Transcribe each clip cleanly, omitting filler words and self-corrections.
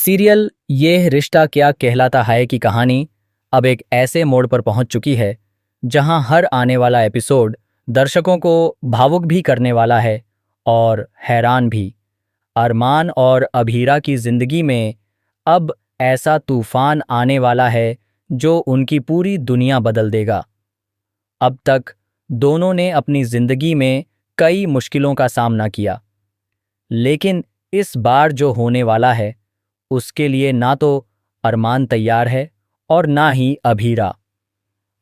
Serial ये रिश्ता क्या कहलाता है की कहानी अब एक ऐसे मोड़ पर पहुंच चुकी है जहां हर आने वाला एपिसोड दर्शकों को भावुक भी करने वाला है और हैरान भी। अरमान और अभीरा की जिंदगी में अब ऐसा तूफान आने वाला है जो उनकी पूरी दुनिया बदल देगा। अब तक दोनों ने अपनी जिंदगी में कई मुश्किलों का सामना किया, लेकिन इस बार जो होने वाला है उसके लिए ना तो अरमान तैयार है और ना ही अभीरा।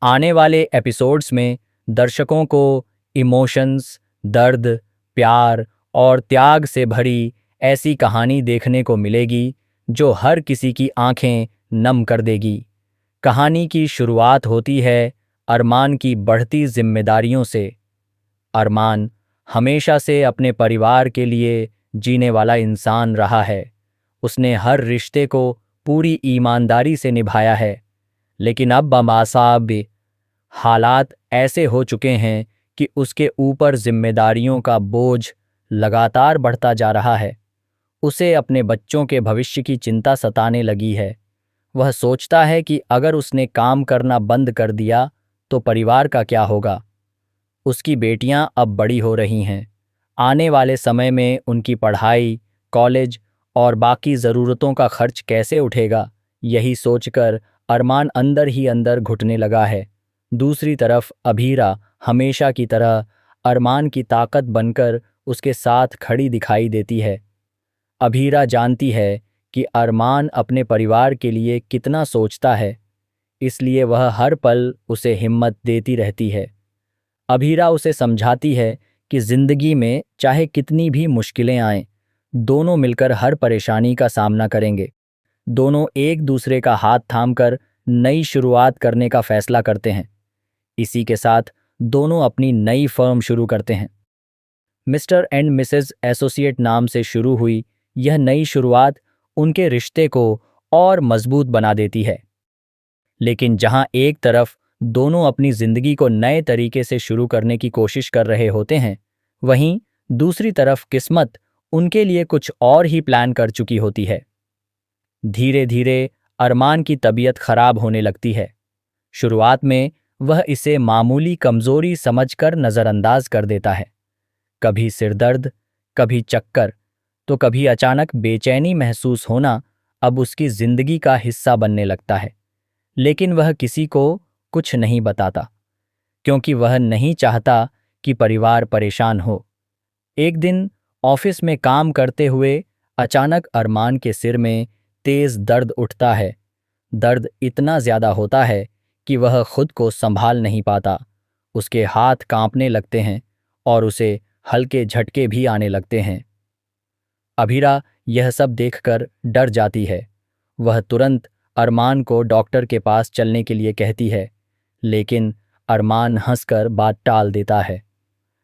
आने वाले एपिसोड्स में दर्शकों को इमोशंस, दर्द, प्यार और त्याग से भरी ऐसी कहानी देखने को मिलेगी जो हर किसी की आंखें नम कर देगी। कहानी की शुरुआत होती है अरमान की बढ़ती जिम्मेदारियों से। अरमान हमेशा से अपने परिवार के लिए जीने वाला इंसान रहा है। उसने हर रिश्ते को पूरी ईमानदारी से निभाया है, लेकिन अब बमासाब हालात ऐसे हो चुके हैं कि उसके ऊपर जिम्मेदारियों का बोझ लगातार बढ़ता जा रहा है। उसे अपने बच्चों के भविष्य की चिंता सताने लगी है। वह सोचता है कि अगर उसने काम करना बंद कर दिया तो परिवार का क्या होगा। उसकी बेटियां अब बड़ी हो रही हैं। आने वाले समय में उनकी पढ़ाई, कॉलेज और बाकी ज़रूरतों का खर्च कैसे उठेगा, यही सोचकर अरमान अंदर ही अंदर घुटने लगा है। दूसरी तरफ अभीरा हमेशा की तरह अरमान की ताकत बनकर उसके साथ खड़ी दिखाई देती है। अभीरा जानती है कि अरमान अपने परिवार के लिए कितना सोचता है, इसलिए वह हर पल उसे हिम्मत देती रहती है। अभीरा उसे समझाती है कि जिंदगी में चाहे कितनी भी मुश्किलें आएं, दोनों मिलकर हर परेशानी का सामना करेंगे। दोनों एक दूसरे का हाथ थामकर नई शुरुआत करने का फैसला करते हैं। इसी के साथ दोनों अपनी नई फर्म शुरू करते हैं। मिस्टर एंड मिसेज एसोसिएट नाम से शुरू हुई यह नई शुरुआत उनके रिश्ते को और मजबूत बना देती है। लेकिन जहां एक तरफ दोनों अपनी जिंदगी को नए तरीके से शुरू करने की कोशिश कर रहे होते हैं, वहीं दूसरी तरफ किस्मत उनके लिए कुछ और ही प्लान कर चुकी होती है। धीरे धीरे अरमान की तबीयत खराब होने लगती है। शुरुआत में वह इसे मामूली कमजोरी समझकर नजरअंदाज कर देता है। कभी सिरदर्द, कभी चक्कर, तो कभी अचानक बेचैनी महसूस होना अब उसकी जिंदगी का हिस्सा बनने लगता है। लेकिन वह किसी को कुछ नहीं बताता, क्योंकि वह नहीं चाहता कि परिवार परेशान हो। एक दिन ऑफिस में काम करते हुए अचानक अरमान के सिर में तेज दर्द उठता है। दर्द इतना ज्यादा होता है कि वह खुद को संभाल नहीं पाता। उसके हाथ कांपने लगते हैं और उसे हल्के झटके भी आने लगते हैं। अभीरा यह सब देखकर डर जाती है। वह तुरंत अरमान को डॉक्टर के पास चलने के लिए कहती है, लेकिन अरमान हंसकर बात टाल देता है।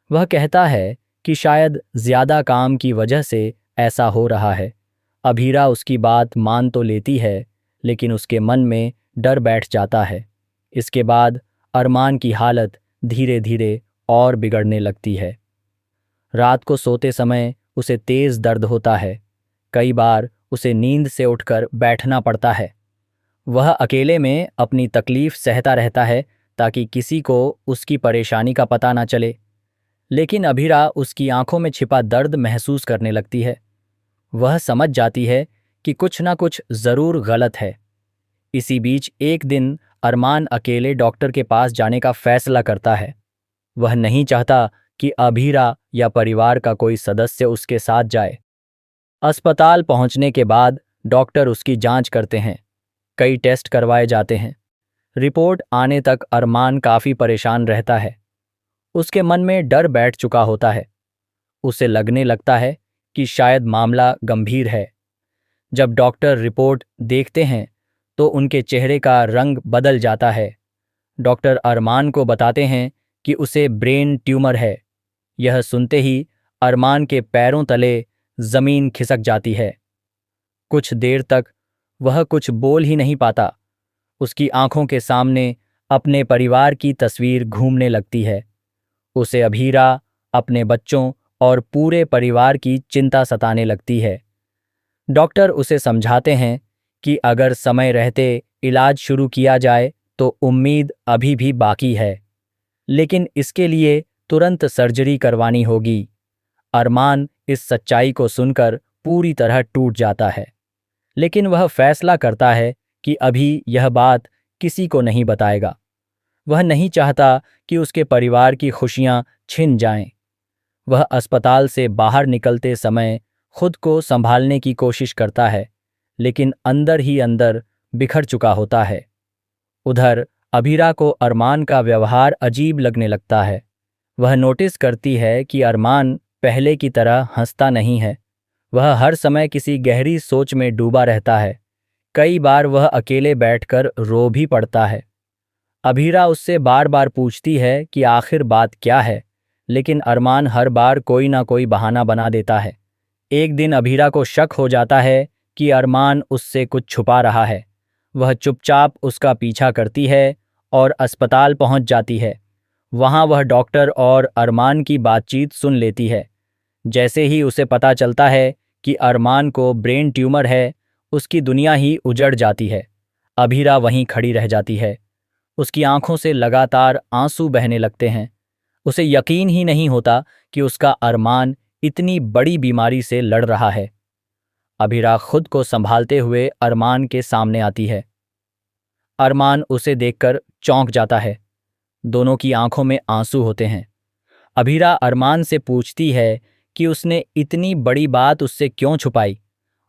वह कहता है कि शायद ज्यादा काम की वजह से ऐसा हो रहा है। अभीरा उसकी बात मान तो लेती है, लेकिन उसके मन में डर बैठ जाता है। इसके बाद अरमान की हालत धीरे धीरे और बिगड़ने लगती है। रात को सोते समय उसे तेज दर्द होता है। कई बार उसे नींद से उठकर बैठना पड़ता है। वह अकेले में अपनी तकलीफ सहता रहता है ताकि किसी को उसकी परेशानी का पता ना चले। लेकिन अभीरा उसकी आंखों में छिपा दर्द महसूस करने लगती है। वह समझ जाती है कि कुछ ना कुछ जरूर गलत है। इसी बीच एक दिन अरमान अकेले डॉक्टर के पास जाने का फैसला करता है। वह नहीं चाहता कि अभीरा या परिवार का कोई सदस्य उसके साथ जाए। अस्पताल पहुंचने के बाद डॉक्टर उसकी जांच करते हैं। कई टेस्ट करवाए जाते हैं। रिपोर्ट आने तक अरमान काफी परेशान रहता है। उसके मन में डर बैठ चुका होता है। उसे लगने लगता है कि शायद मामला गंभीर है। जब डॉक्टर रिपोर्ट देखते हैं तो उनके चेहरे का रंग बदल जाता है। डॉक्टर अरमान को बताते हैं कि उसे ब्रेन ट्यूमर है। यह सुनते ही अरमान के पैरों तले जमीन खिसक जाती है। कुछ देर तक वह कुछ बोल ही नहीं पाता। उसकी आंखों के सामने अपने परिवार की तस्वीर घूमने लगती है। उसे अभीरा, अपने बच्चों और पूरे परिवार की चिंता सताने लगती है। डॉक्टर उसे समझाते हैं कि अगर समय रहते इलाज शुरू किया जाए तो उम्मीद अभी भी बाकी है, लेकिन इसके लिए तुरंत सर्जरी करवानी होगी। अरमान इस सच्चाई को सुनकर पूरी तरह टूट जाता है, लेकिन वह फैसला करता है कि अभी यह बात किसी को नहीं बताएगा। वह नहीं चाहता कि उसके परिवार की खुशियां छिन जाएं। वह अस्पताल से बाहर निकलते समय खुद को संभालने की कोशिश करता है, लेकिन अंदर ही अंदर बिखर चुका होता है। उधर अभीरा को अरमान का व्यवहार अजीब लगने लगता है। वह नोटिस करती है कि अरमान पहले की तरह हंसता नहीं है। वह हर समय किसी गहरी सोच में डूबा रहता है। कई बार वह अकेले बैठकर रो भी पड़ता है। अभीरा उससे बार बार पूछती है कि आखिर बात क्या है, लेकिन अरमान हर बार कोई ना कोई बहाना बना देता है। एक दिन अभीरा को शक हो जाता है कि अरमान उससे कुछ छुपा रहा है। वह चुपचाप उसका पीछा करती है और अस्पताल पहुंच जाती है। वहां वह डॉक्टर और अरमान की बातचीत सुन लेती है। जैसे ही उसे पता चलता है कि अरमान को ब्रेन ट्यूमर है, उसकी दुनिया ही उजड़ जाती है। अभीरा वहीं खड़ी रह जाती है। उसकी आंखों से लगातार आंसू बहने लगते हैं। उसे यकीन ही नहीं होता कि उसका अरमान इतनी बड़ी बीमारी से लड़ रहा है। अभीरा खुद को संभालते हुए अरमान के सामने आती है। अरमान उसे देखकर चौंक जाता है। दोनों की आंखों में आंसू होते हैं। अभीरा अरमान से पूछती है कि उसने इतनी बड़ी बात उससे क्यों छुपाई।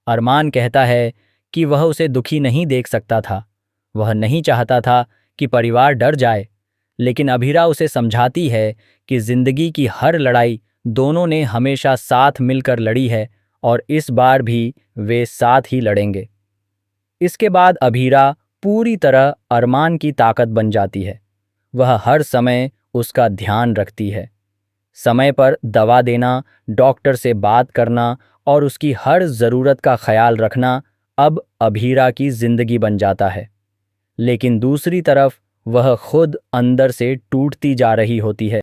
अरमान कहता है कि वह उसे दुखी नहीं देख सकता था। वह नहीं चाहता था कि परिवार डर जाए, लेकिन अभीरा उसे समझाती है कि जिंदगी की हर लड़ाई दोनों ने हमेशा साथ मिलकर लड़ी है और इस बार भी वे साथ ही लड़ेंगे। इसके बाद अभीरा पूरी तरह अरमान की ताकत बन जाती है। वह हर समय उसका ध्यान रखती है। समय पर दवा देना, डॉक्टर से बात करना और उसकी हर ज़रूरत का ख्याल रखना अब अभीरा की जिंदगी बन जाता है। लेकिन दूसरी तरफ वह खुद अंदर से टूटती जा रही होती है।